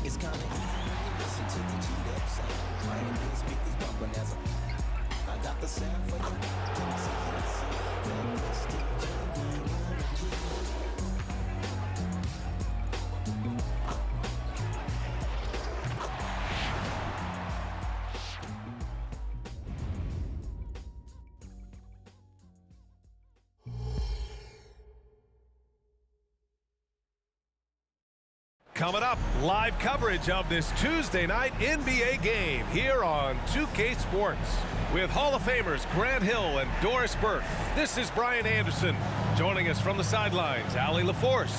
It's kinda easy, listen to the G-Dep sound. I ain't the speakers bumping as I got the sound for you. Coming up, live coverage of this Tuesday night NBA game here on 2K Sports with Hall of Famers Grant Hill and Doris Burke. This is Brian Anderson. Joining us from the sidelines, Allie LaForce.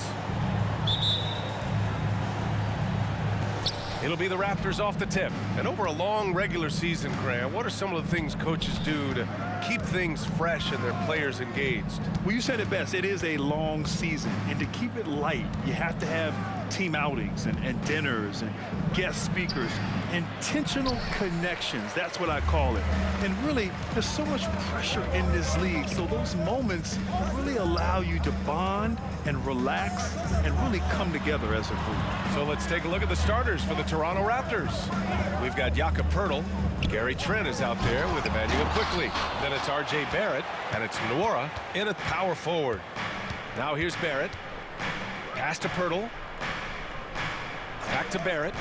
It'll be the Raptors off the tip. And over a long regular season, Grant, what are some of the things coaches do to keep things fresh and their players engaged? Well, you said it best. It is a long season. And to keep it light, you have to have team outings and dinners and guest speakers, intentional connections. That's what I call it. And really, there's so much pressure in this league. So those moments really allow you to bond and relax and really come together as a group. So let's take a look at the starters for the Toronto Raptors. We've got Jakob Poeltl. Gary Trent is out there with Emmanuel Quickley. Then it's R.J. Barrett, and it's Nwora in at power forward. Now here's Barrett. Pass to Poeltl. Back to Barrett.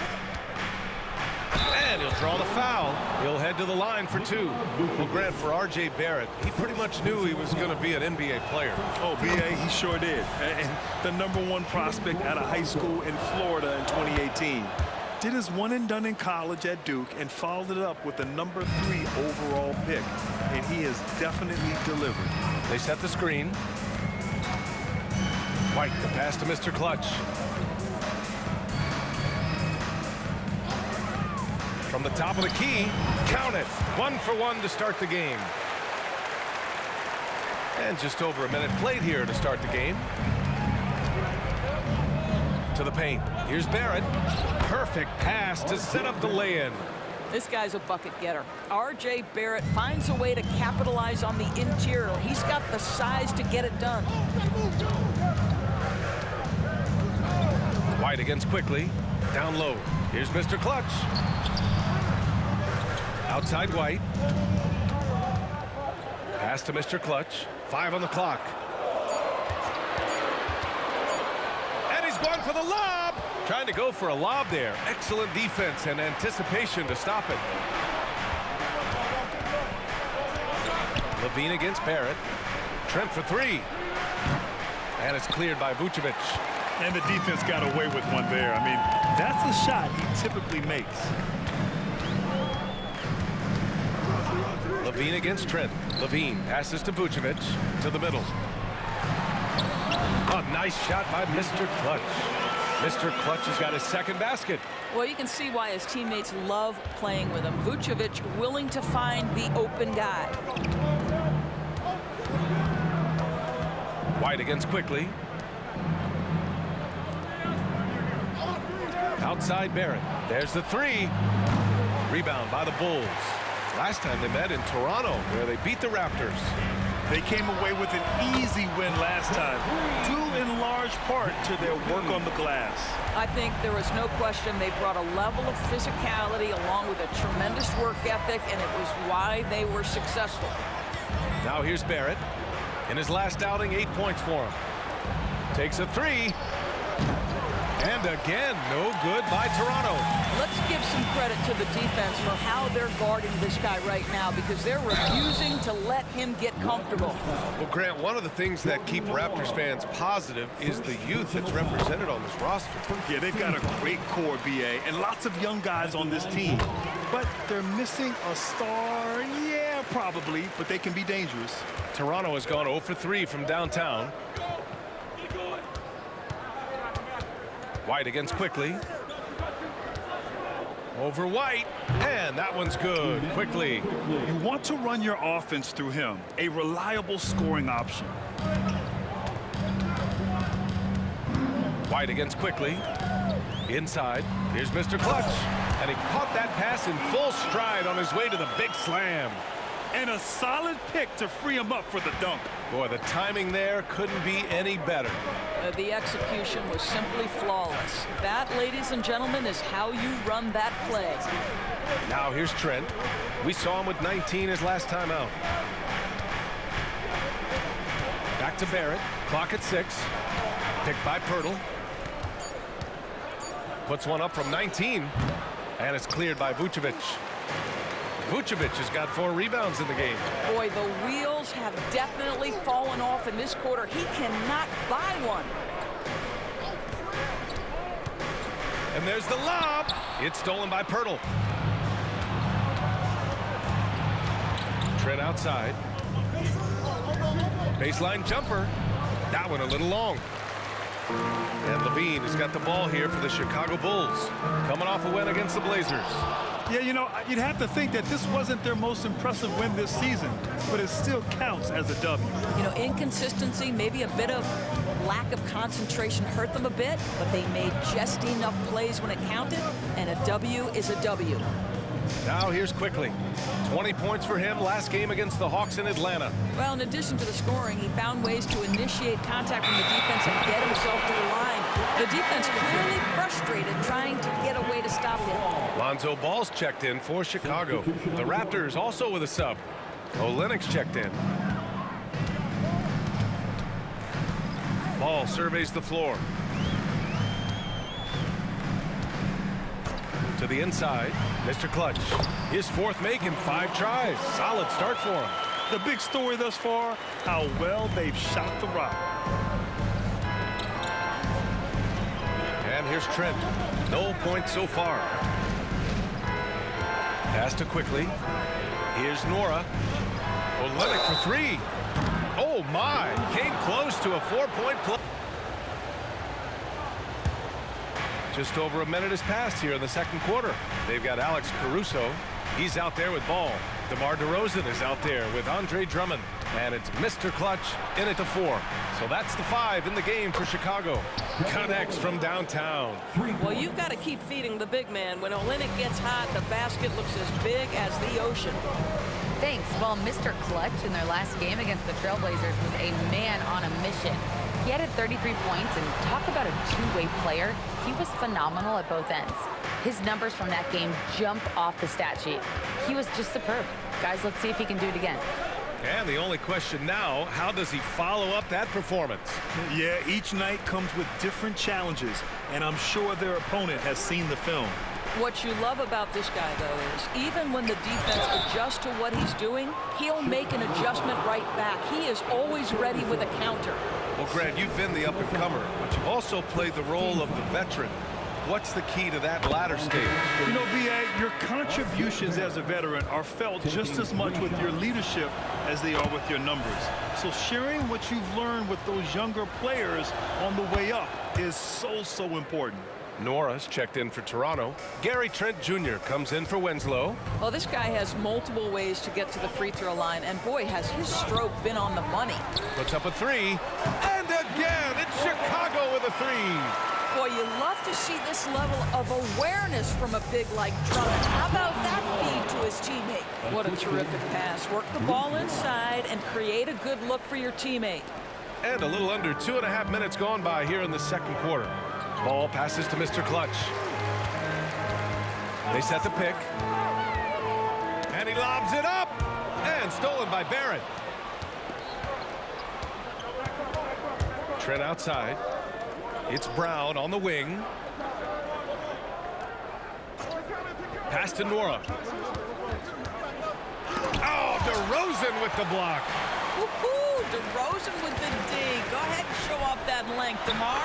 And he'll draw the foul. He'll head to the line for two. Well, Grant, for R.J. Barrett, he pretty much knew he was going to be an NBA player. Oh, B.A., he sure did. And the #1 prospect out of high school in Florida in 2018. Did his one and done in college at Duke and followed it up with the #3 overall pick. And he has definitely delivered. They set the screen. White, the pass to Mr. Clutch. From the top of the key, count it. 1 for 1 to start the game. And just over a minute played here to start the game. To the paint. Here's Barrett. Perfect pass to set up the lay-in. This guy's a bucket getter. R.J. Barrett finds a way to capitalize on the interior. He's got the size to get it done. White against Quickley. Down low. Here's Mr. Clutch. Outside White. Pass to Mr. Clutch. 5 on the clock. And he's going for the lob. Trying to go for a lob there. Excellent defense and anticipation to stop it. Levine against Barrett. Trent for 3. And it's cleared by Vucevic. And the defense got away with one there. I mean, that's a shot he typically makes. Levine against Trent. Levine passes to Vucevic to the middle. A nice shot by Mr. Clutch. Mr. Clutch has got his second basket. Well, you can see why his teammates love playing with him. Vucevic willing to find the open guy. White against Quickley. Outside Barrett. There's the 3. Rebound by the Bulls. Last time they met in Toronto, where they beat the Raptors. They came away with an easy win last time, due in large part to their work on the glass. I think there was no question they brought a level of physicality along with a tremendous work ethic, and it was why they were successful. Now here's Barrett. In his last outing, 8 points for him. Takes a 3. And again, no good by Toronto. Let's give some credit to the defense for how they're guarding this guy right now, because they're refusing to let him get comfortable. Well, Grant, one of the things that keep Raptors fans positive is the youth that's represented on this roster. Yeah, they've got a great core, B.A., and lots of young guys on this team. But they're missing a star, yeah, probably, but they can be dangerous. Toronto has gone 0 for 3 from downtown. White against Quickley. Over White, and that one's good. Quickley. You want to run your offense through him, a reliable scoring option. White against Quickley. Inside, here's Mr. Clutch. And he caught that pass in full stride on his way to the big slam. and a solid pick to free him up for the dunk. Boy, the timing there couldn't be any better. The execution was simply flawless. That, ladies and gentlemen, is how you run that play. Now here's Trent. We saw him with 19 his last time out. Back to Barrett. Clock at 6. Picked by Poeltl. Puts one up from 19. And it's cleared by Vucevic. Vucevic has got 4 rebounds in the game. Boy, the wheels have definitely fallen off in this quarter. He cannot buy one. And there's the lob. It's stolen by Poeltl. Trent outside. Baseline jumper. That one a little long. And Levine has got the ball here for the Chicago Bulls. Coming off a win against the Blazers. Yeah, you know, you'd have to think that this wasn't their most impressive win this season, but it still counts as a W. You know, inconsistency, maybe a bit of lack of concentration hurt them a bit, but they made just enough plays when it counted, and a W is a W. Now here's Quickly. 20 points for him last game against the Hawks in Atlanta. Well, in addition to the scoring, he found ways to initiate contact from the defense and get himself to the line. The defense clearly frustrated trying to get a way to stop him. Lonzo Ball's checked in for Chicago. The Raptors also with a sub. Olynyk's checked in. Ball surveys the floor. To the inside, Mr. Clutch. His 4th make in 5 tries. Solid start for him. The big story thus far, how well they've shot the rock. And here's Trent. No points so far. Pass to Quickly. Here's Nora. Olynyk for 3. Oh my! Came close to a 4-point play. Just over a minute has passed here in the second quarter. They've got Alex Caruso. He's out there with ball. DeMar DeRozan is out there with Andre Drummond. And it's Mr. Clutch in at the 4. So that's the 5 in the game for Chicago. Connects from downtown. Well, you've got to keep feeding the big man. When Olynyk gets hot, the basket looks as big as the ocean. Thanks. Well, Mr. Clutch in their last game against the Trailblazers was a man on a mission. He added 33 points, and talk about a two-way player. He was phenomenal at both ends. His numbers from that game jump off the stat sheet. He was just superb. Guys, let's see if he can do it again. And the only question now, how does he follow up that performance? Yeah, each night comes with different challenges, and I'm sure their opponent has seen the film. What you love about this guy, though, is even when the defense adjusts to what he's doing, he'll make an adjustment right back. He is always ready with a counter. Well, Grant, you've been the up-and-comer, but you've also played the role of the veteran. What's the key to that latter stage? You know, B.A., your contributions as a veteran are felt just as much with your leadership as they are with your numbers. So sharing what you've learned with those younger players on the way up is so important. Nora's checked in for Toronto. Gary Trent Jr. comes in for Winslow. Well, this guy has multiple ways to get to the free throw line, and boy, has his stroke been on the money. Puts up a 3. And again, it's Chicago with a 3. Boy, you love to see this level of awareness from a big like Drummond. How about that feed to his teammate? What a terrific pass. Work the ball inside and create a good look for your teammate. And a little under 2.5 minutes gone by here in the second quarter. Ball passes to Mr. Clutch. They set the pick. And he lobs it up. And stolen by Barrett. Trent outside. It's Brown on the wing. Pass to Nora. Oh, DeRozan with the block. Woohoo! DeRozan with the D. Go ahead and show off that length, DeMar.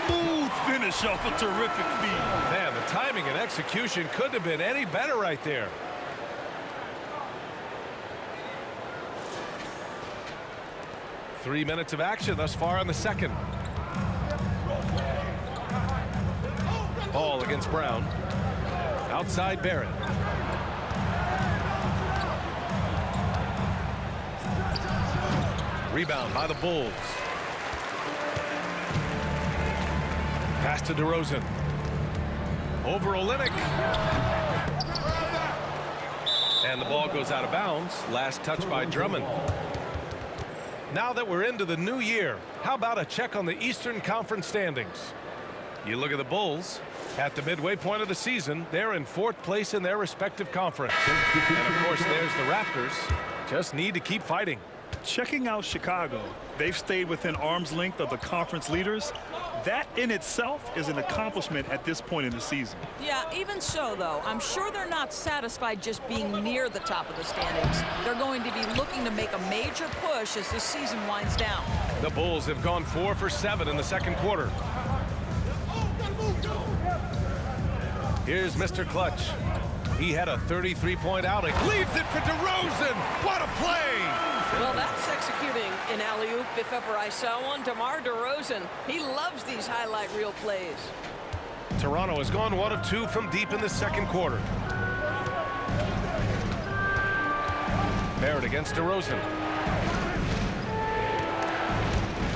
Smooth finish off a terrific feed. Man, the timing and execution couldn't have been any better right there. Three minutes of action thus far in the second. Ball against Brown. Outside Barrett. Rebound by the Bulls. Pass to DeRozan. Over Olynyk. And the ball goes out of bounds. Last touch by Drummond. Now that we're into the new year, how about a check on the Eastern Conference standings? You look at the Bulls. At the midway point of the season, they're in 4th place in their respective conference. And of course, there's the Raptors. Just need to keep fighting. Checking out Chicago, they've stayed within arm's length of the conference leaders. That in itself is an accomplishment at this point in the season. Yeah, even so, though, I'm sure they're not satisfied just being near the top of the standings. They're going to be looking to make a major push as this season winds down. The Bulls have gone 4 for 7 in the second quarter. Here's Mr. Clutch. He had a 33-point outing. Leaves it for DeRozan. What a play! Well, that's executing an alley-oop if ever I saw one. DeMar DeRozan, he loves these highlight reel plays. Toronto has gone 1 of 2 from deep in the second quarter. Barrett against DeRozan.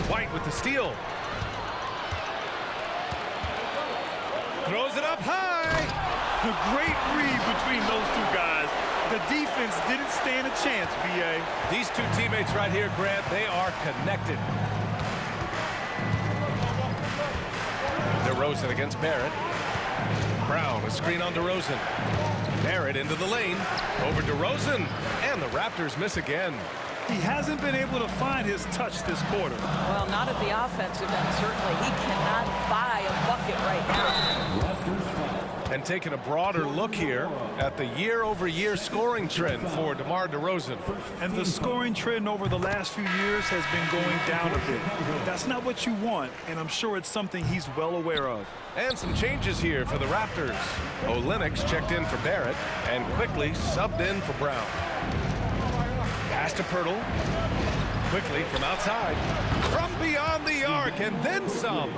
White with the steal. Throws it up high. A great read between those two guys. The defense didn't stand a chance, B.A. These two teammates right here, Grant, they are connected. DeRozan against Barrett. Brown, a screen on DeRozan. Barrett into the lane. Over DeRozan. And the Raptors miss again. He hasn't been able to find his touch this quarter. Well, not at the offensive end, certainly. He cannot buy a bucket right now. And taking a broader look here at the year-over-year scoring trend for DeMar DeRozan. And the scoring trend over the last few years has been going down a bit. That's not what you want, and I'm sure it's something he's well aware of. And some changes here for the Raptors. Olynyk checked in for Barrett and quickly subbed in for Brown. Pass to Pirtle. Quickly from outside. From beyond the arc and then some.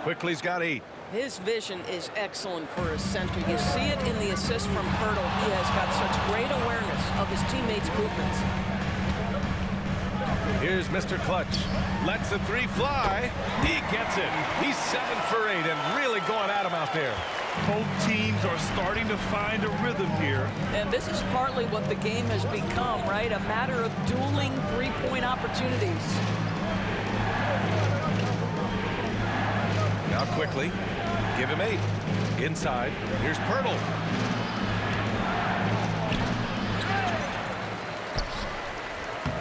Quickly's got 8. His vision is excellent for a center. You see it in the assist from Pirtle. He has got such great awareness of his teammates' movements. Here's Mr. Clutch. Lets the 3 fly. He gets it. He's 7 for 8 and really going at him out there. Both teams are starting to find a rhythm here. And this is partly what the game has become, right? A matter of dueling 3-point opportunities. Now quickly. Give him 8. Inside. Here's Pirtle.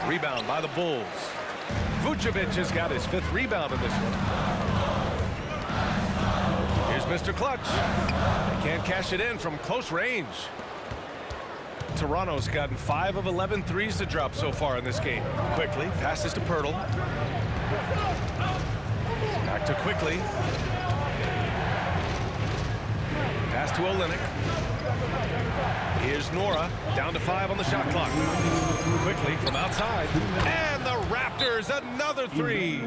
Rebound by the Bulls. Vucevic has got his 5th rebound in this one. Here's Mr. Clutch. Can't cash it in from close range. Toronto's gotten 5 of 11 threes to drop so far in this game. Quickly. Passes to Pirtle. Back to Quickly. Pass to Olynyk. Here's Nora, down to 5 on the shot clock. Quickly from outside. And the Raptors, another 3.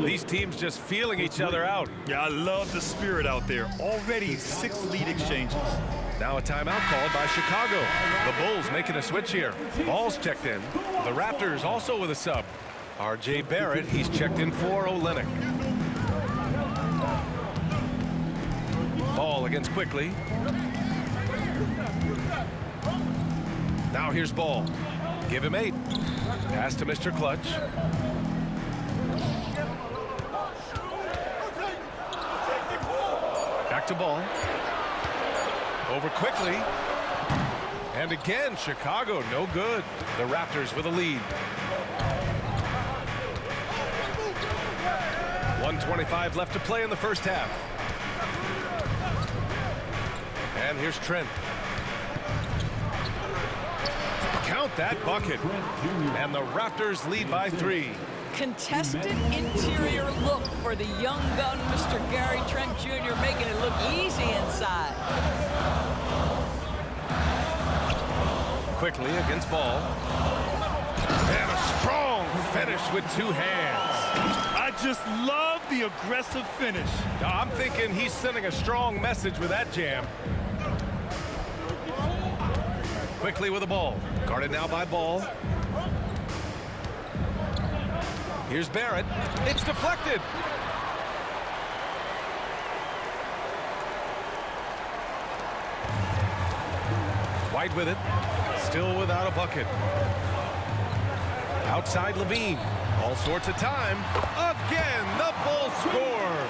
These teams just feeling each other out. Yeah, I love the spirit out there. Already 6 lead exchanges. Now a timeout called by Chicago. The Bulls making a switch here. Ball's checked in. The Raptors also with a sub. R.J. Barrett, he's checked in for Olynyk. Ball against Quickly. Now here's Ball. Give him 8. Pass to Mr. Clutch. Back to Ball. Over Quickly. And again, Chicago no good. The Raptors with a lead. 1:25 left to play in the first half. And here's Trent. Count that bucket. And the Raptors lead by 3. Contested interior look for the young gun, Mr. Gary Trent Jr., making it look easy inside. Quickly against Ball. And a strong finish with 2 hands. I just love the aggressive finish. I'm thinking he's sending a strong message with that jam. Quickly with the ball. Guarded now by Ball. Here's Barrett. It's deflected. White with it. still without a bucket. Outside Levine. All sorts of time. Again, the Bulls score.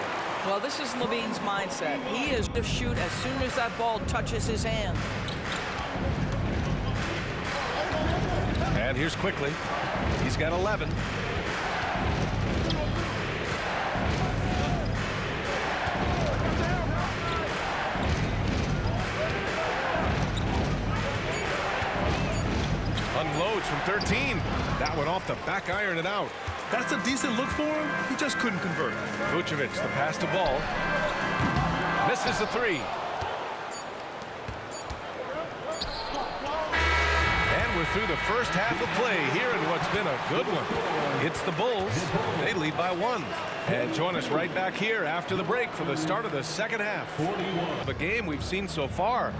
Well, this is Levine's mindset. He is to shoot as soon as that ball touches his hand. And here's Quickly. He's got 11. Unloads from 13. That one off the back iron and out. That's a decent look for him. He just couldn't convert. Vucevic, the pass to Ball. Misses the three. And we're through the first half of play here in what's been a good one. It's the Bulls. They lead by 1. And join us right back here after the break for the start of the second half of a game we've seen so far.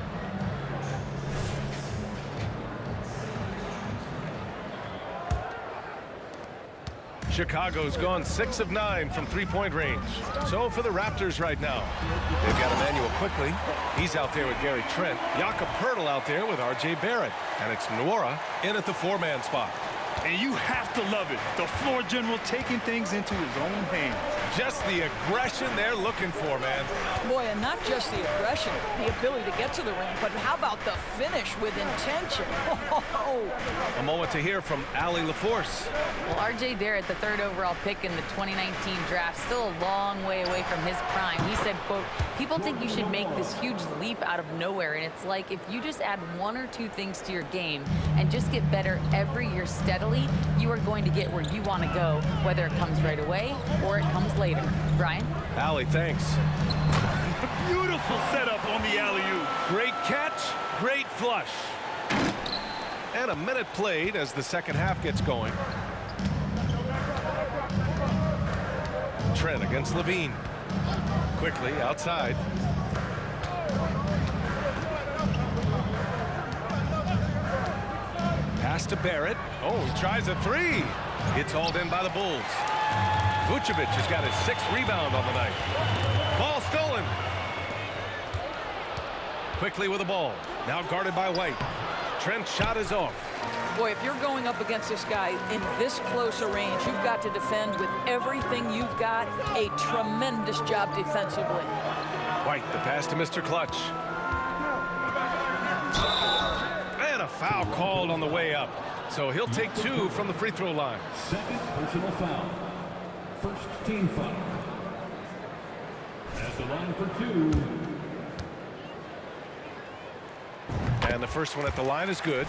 Chicago's gone 6 of 9 from three-point range. So for the Raptors right now, they've got Emmanuel Quickly. He's out there with Gary Trent. Jakob Poeltl out there with R.J. Barrett. And it's Nwora in at the 4-man spot. And you have to love it. The floor general taking things into his own hands. Just the aggression they're looking for, man. Boy, and not just the aggression, the ability to get to the rim, but how about the finish with intention? A moment to hear from Allie LaForce. Well, R.J. Barrett, the 3rd overall pick in the 2019 draft, still a long way away from his prime. He said, quote, "People think you should make this huge leap out of nowhere, and it's like if you just add 1 or 2 things to your game and just get better every year steadily, you are going to get where you want to go, whether it comes right away or it comes later." Brian? Allie, thanks. Beautiful setup on the alley-oop. Great catch, great flush. And a minute played as the second half gets going. Trent against Levine. Quickly outside. Pass to Barrett. Oh, he tries a 3. It's hauled in by the Bulls. Vucevic has got his 6th rebound on the night. Ball stolen. Quickly with the ball. Now guarded by White. Trent's shot is off. Boy, if you're going up against this guy in this close a range, you've got to defend with everything you've got. A tremendous job defensively. White, the pass to Mr. Clutch. And a foul called on the way up. So he'll take 2 from the free throw line. Second personal foul. First team foul. At the line for 2. And the first one at the line is good.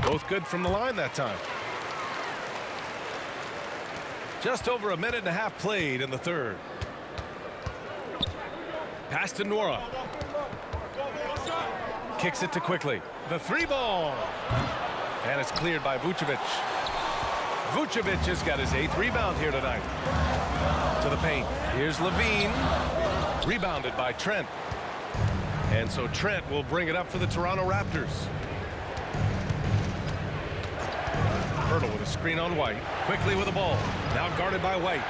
Both good from the line that time. Just over a minute and a half played in the third. Pass to Nwora. Kicks it to Quickly. The 3 ball. And it's cleared by Vucevic. Vucevic has got his 8th rebound here tonight. To the paint. Here's Levine. Rebounded by Trent. And so Trent will bring it up for the Toronto Raptors. Poeltl with a screen on White. Quickly with the ball. Now guarded by White.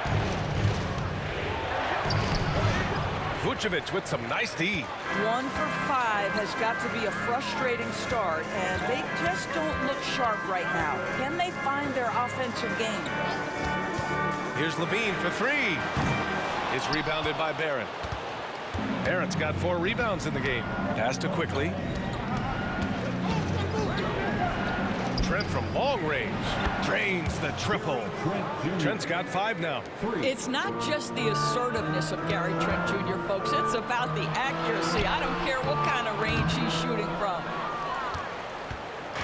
Vucevic with some nice D. 1 for 5 has got to be a frustrating start, and they just don't look sharp right now. Can they find their offensive game? Here's Levine for 3. It's rebounded by Barrett. Barrett's got 4 rebounds in the game. Pass to Quickly. Trent from long range drains the triple. Trent's got 5 now. It's not just the assertiveness of Gary Trent Jr., folks. It's about the accuracy. I don't care what kind of range he's shooting from.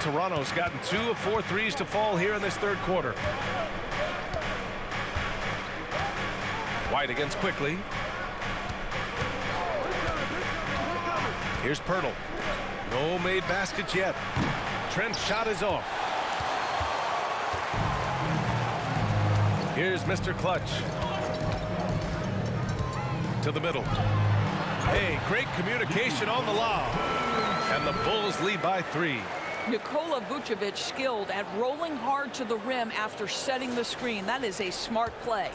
Toronto's gotten 2 of 4 threes to fall here in this third quarter. White against Quickly. Here's Poeltl. No made baskets yet. Trent's shot is off. Here's Mr. Clutch. To the middle. Hey, great communication on the lob. And the Bulls lead by 3. Nikola Vucevic skilled at rolling hard to the rim after setting the screen. That is a smart play.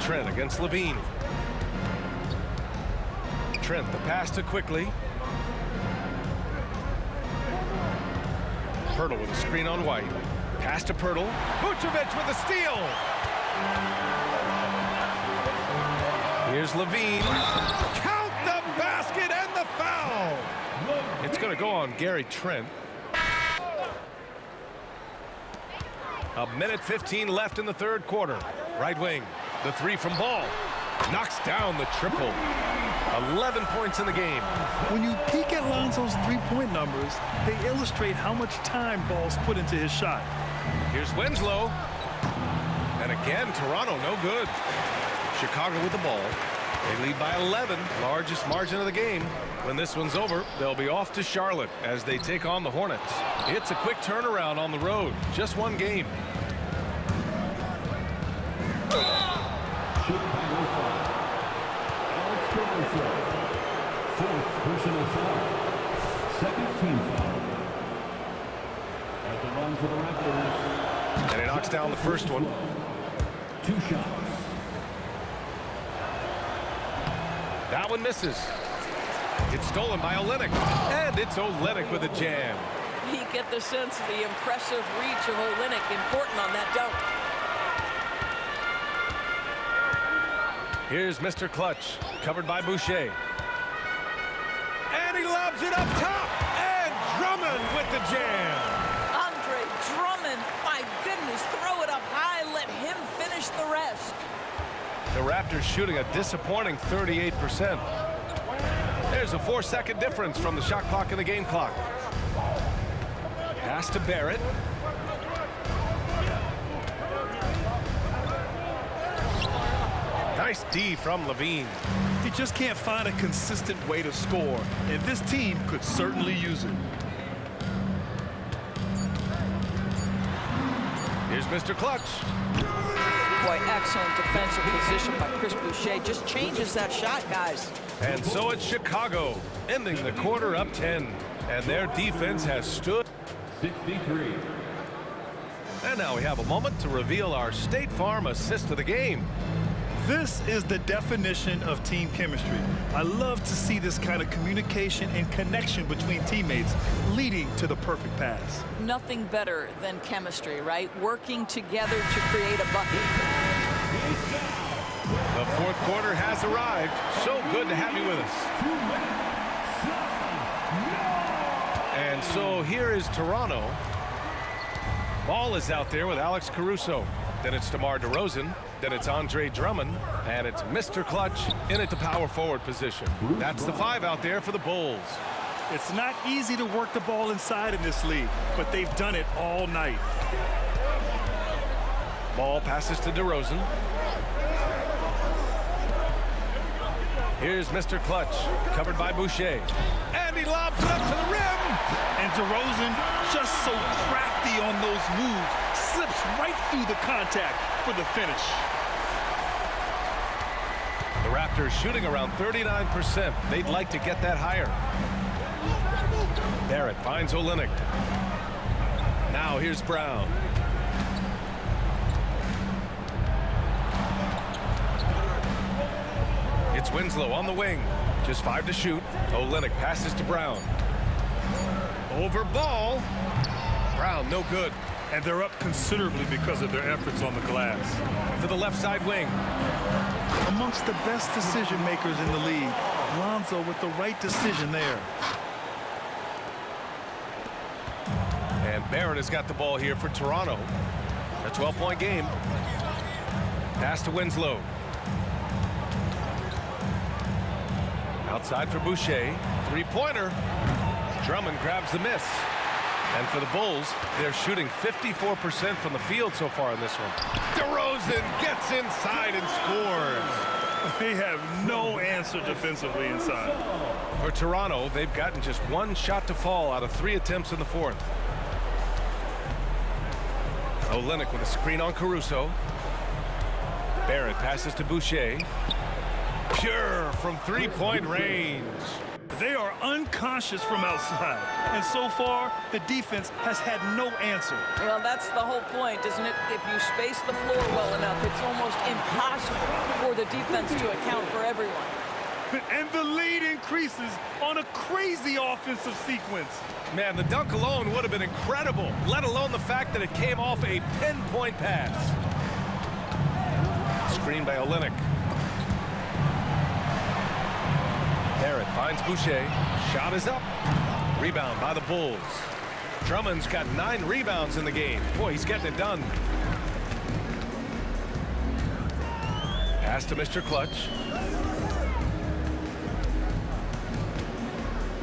Trent against Levine. Trent, the pass to Quickly. Pirtle with a screen on White. Pass to Pirtle. Vucevic with a steal. Here's Levine. Count the basket and the foul. It's going to go on Gary Trent. A minute 15 left in the third quarter. Right wing. The three from Ball. Knocks down the triple. 11 points in the game. When you peek at Lonzo's three-point numbers, they illustrate how much time Ball's put into his shot. Here's Winslow. And again, Toronto no good. Chicago with the ball. They lead by 11, largest margin of the game. When this one's over, they'll be off to Charlotte as they take on the Hornets. It's a quick turnaround on the road. Just one game. Chicago foul. Alex Caruso. Fourth personal foul. Second team foul. At the line for the Raptors. And he knocks down the first one. 2 shots. That one misses. It's stolen by Olynyk. And it's Olynyk with a jam. You get the sense of the impressive reach of Olynyk. Important on that dunk. Here's Mr. Clutch, covered by Boucher. And he lobs it up top. And Drummond with the jam. Andre Drummond, my goodness, throw it up high. Let him finish the rest. The Raptors shooting a disappointing 38%. There's a 4-second difference from the shot clock and the game clock. Pass to Barrett. Nice D from Levine. He just can't find a consistent way to score, and this team could certainly use it. Here's Mr. Clutch. Boy, excellent defensive position by Chris Boucher. Just changes that shot, guys. And so it's Chicago, ending the quarter up 10. And their defense has stood. 63. And now we have a moment to reveal our State Farm assist of the game. This is the definition of team chemistry. I love to see this kind of communication and connection between teammates leading to the perfect pass. Nothing better than chemistry, right? Working together to create a bucket. The fourth quarter has arrived. So good to have you with us. And so here is Toronto. Ball is out there with Alex Caruso. Then it's DeMar DeRozan. Then it's Andre Drummond. And it's Mr. Clutch in at the power forward position. That's the 5 out there for the Bulls. It's not easy to work the ball inside in this league, but they've done it all night. Ball passes to DeRozan. Here's Mr. Clutch, covered by Boucher. And he lobs it up to the rim. And DeRozan, just so crafty on those moves, slips right through the contact for the finish. The Raptors shooting around 39%. They'd like to get that higher. Barrett finds Olynyk. Now here's Brown. It's Winslow on the wing. Just 5 to shoot. Olynyk passes to Brown. Over Ball. Brown no good. And they're up considerably because of their efforts on the glass. To the left side wing. Amongst the best decision makers in the league, Lonzo with the right decision there. And Barrett has got the ball here for Toronto. A 12-point game. Pass to Winslow. Outside for Boucher. 3-pointer. Drummond grabs the miss. And for the Bulls, they're shooting 54% from the field so far in this one. DeRozan gets inside and scores. They have no answer defensively inside. For Toronto, they've gotten just 1 shot to fall out of 3 attempts in the fourth. Olynyk with a screen on Caruso. Barrett passes to Boucher. Pure from 3-point range. They are unconscious from outside, and so far the defense has had no answer. Well, that's the whole point, isn't it? If you space the floor well enough, it's almost impossible for the defense to account for everyone. And the lead increases on a crazy offensive sequence. Man, the dunk alone would have been incredible, let alone the fact that it came off a pinpoint pass. Screen by Olynyk. Barrett finds Boucher. Shot is up. Rebound by the Bulls. Drummond's got 9 rebounds in the game. Boy, he's getting it done. Pass to Mr. Clutch.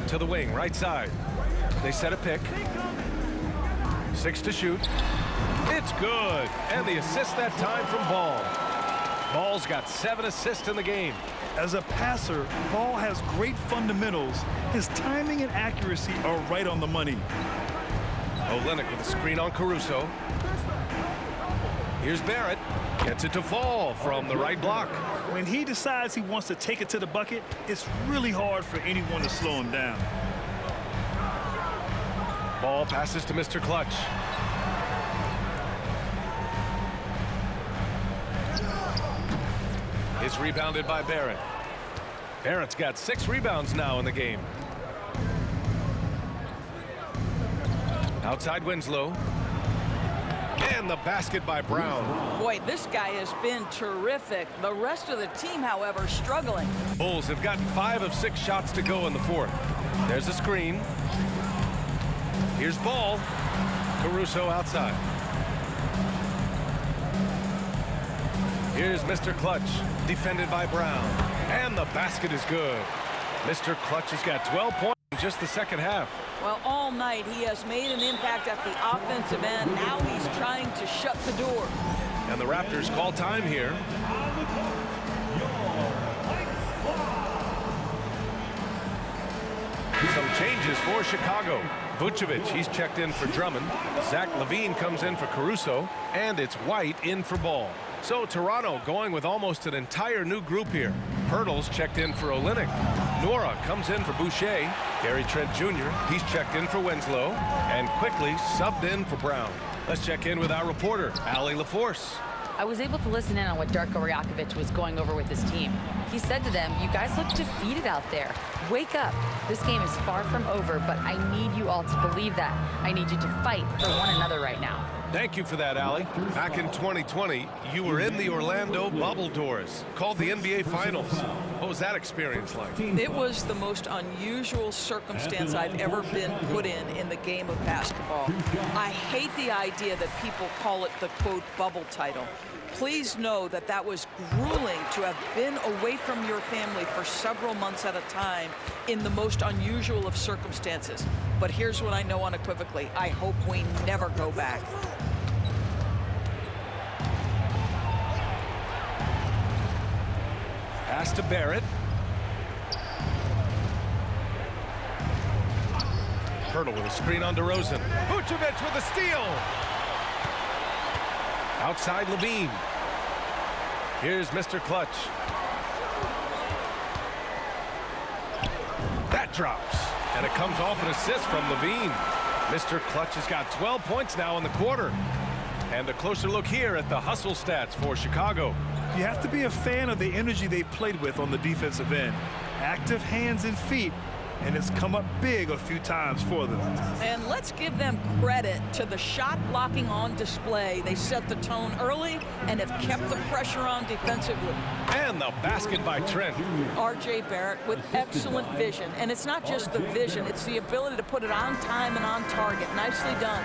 To the wing, right side. They set a pick. 6 to shoot. It's good. And the assist that time from Ball. Ball's got 7 assists in the game. As a passer, Ball has great fundamentals. His timing and accuracy are right on the money. Olynyk with a screen on Caruso. Here's Barrett. Gets it to fall from the right block. When he decides he wants to take it to the bucket, it's really hard for anyone to slow him down. Ball passes to Mr. Clutch. It's rebounded by Barrett. Barrett's got 6 rebounds now in the game. Outside Winslow. And the basket by Brown. Boy, this guy has been terrific. The rest of the team, however, struggling. Bulls have gotten 5 of 6 shots to go in the 4th. There's a screen. Here's Ball. Caruso outside. Here's Mr. Clutch, defended by Brown. And the basket is good. Mr. Clutch has got 12 points in just the second half. Well, all night he has made an impact at the offensive end. Now he's trying to shut the door. And the Raptors call time here. Some changes for Chicago. Vucevic, he's checked in for Drummond. Zach LaVine comes in for Caruso. And it's White in for Ball. So Toronto going with almost an entire new group here. Pirtle's checked in for Olynyk. Nora comes in for Boucher. Gary Trent Jr., he's checked in for Winslow. And quickly subbed in for Brown. Let's check in with our reporter, Allie LaForce. I was able to listen in on what Darko Rajakovic was going over with his team. He said to them, "You guys look defeated out there. Wake up. This game is far from over, but I need you all to believe that. I need you to fight for one another right now." Thank you for that, Allie. Back in 2020, you were in the Orlando bubble doors, called the NBA Finals. What was that experience like? It was the most unusual circumstance I've ever been put in the game of basketball. I hate the idea that people call it the, quote, bubble title. Please know that that was grueling to have been away from your family for several months at a time in the most unusual of circumstances. But here's what I know unequivocally. I hope we never go back. Pass to Barrett. Pirtle with a screen on DeRozan. Vucevic with a steal. Outside LaVine. Here's Mr. Clutch. That drops. And it comes off an assist from LaVine. Mr. Clutch has got 12 points now in the quarter. And a closer look here at the hustle stats for Chicago. You have to be a fan of the energy they've played with on the defensive end. Active hands and feet, and it's come up big a few times for them. And let's give them credit to the shot blocking on display. They set the tone early and have kept the pressure on defensively. And the basket by Trent. R.J. Barrett with excellent vision. And it's not just the vision, it's the ability to put it on time and on target. Nicely done.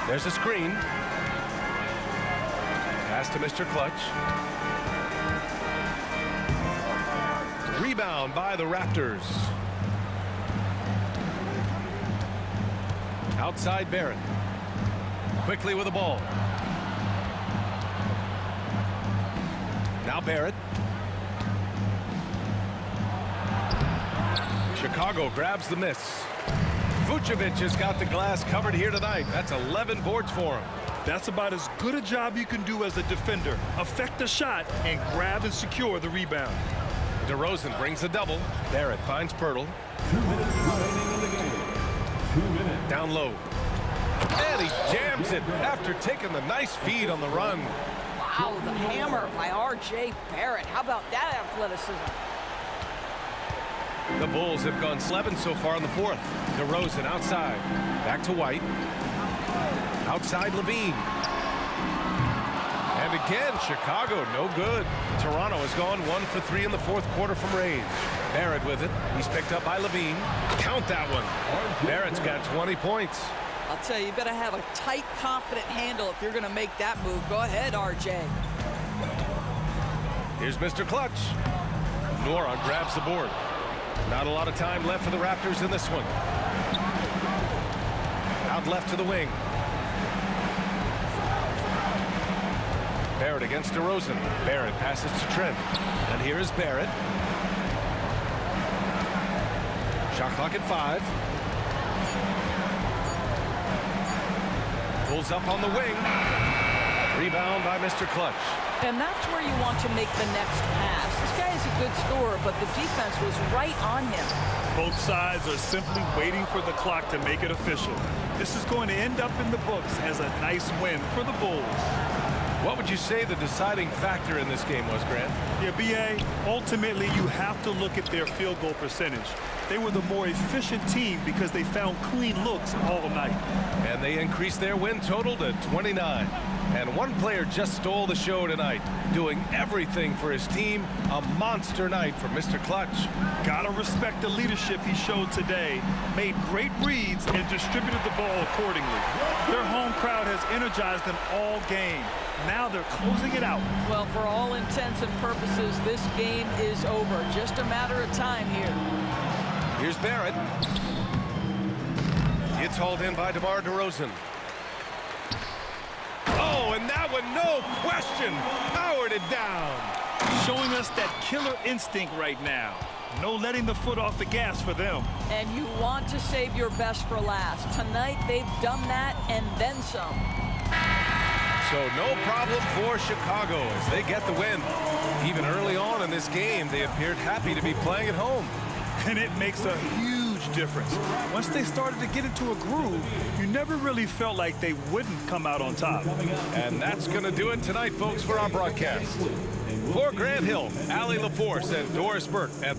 There's a screen. Pass to Mr. Clutch. Rebound by the Raptors. Outside Barrett. Quickly with the ball. Now Barrett. Chicago grabs the miss. Vucevic has got the glass covered here tonight. That's 11 boards for him. That's about as good a job you can do as a defender. Affect the shot and grab and secure the rebound. DeRozan brings the double. Barrett finds Pirtle. 2 minutes remaining in the game. 2 minutes. Down low. And he jams it after taking the nice feed on the run. Wow, the hammer by R.J. Barrett. How about that athleticism? The Bulls have gone 11 so far in the fourth. DeRozan outside. Back to White. Outside Levine. And again, Chicago, no good. Toronto has gone 1 for 3 in the fourth quarter from range. Barrett with it. He's picked up by Levine. Count that one. Barrett's got 20 points. I'll tell you, you better have a tight, confident handle if you're going to make that move. Go ahead, R.J. Here's Mr. Clutch. Nora grabs the board. Not a lot of time left for the Raptors in this one. Out left to the wing. Barrett against DeRozan. Barrett passes to Trent. And here is Barrett. Shot clock at 5. Pulls up on the wing. Rebound by Mr. Clutch. And that's where you want to make the next pass. This guy is a good scorer, but the defense was right on him. Both sides are simply waiting for the clock to make it official. This is going to end up in the books as a nice win for the Bulls. What would you say the deciding factor in this game was, Grant? Yeah, B.A., ultimately you have to look at their field goal percentage. They were the more efficient team because they found clean looks all night. And they increased their win total to 29. And one player just stole the show tonight, doing everything for his team. A monster night for Mr. Clutch. Gotta respect the leadership he showed today. Made great reads and distributed the ball accordingly. Their home crowd has energized them all game. Now they're closing it out. Well, for all intents and purposes, this game is over. Just a matter of time here. Here's Barrett. It's hauled in by DeMar DeRozan. Oh, and that one, no question, powered it down. Showing us that killer instinct right now. No letting the foot off the gas for them. And you want to save your best for last. Tonight, they've done that and then some. So no problem for Chicago as they get the win. Even early on in this game, they appeared happy to be playing at home. And it makes a huge difference. Once they started to get into a groove, you never really felt like they wouldn't come out on top. And that's going to do it tonight, folks, for our broadcast. For Grant Hill, Allie LaForce, and Doris Burke at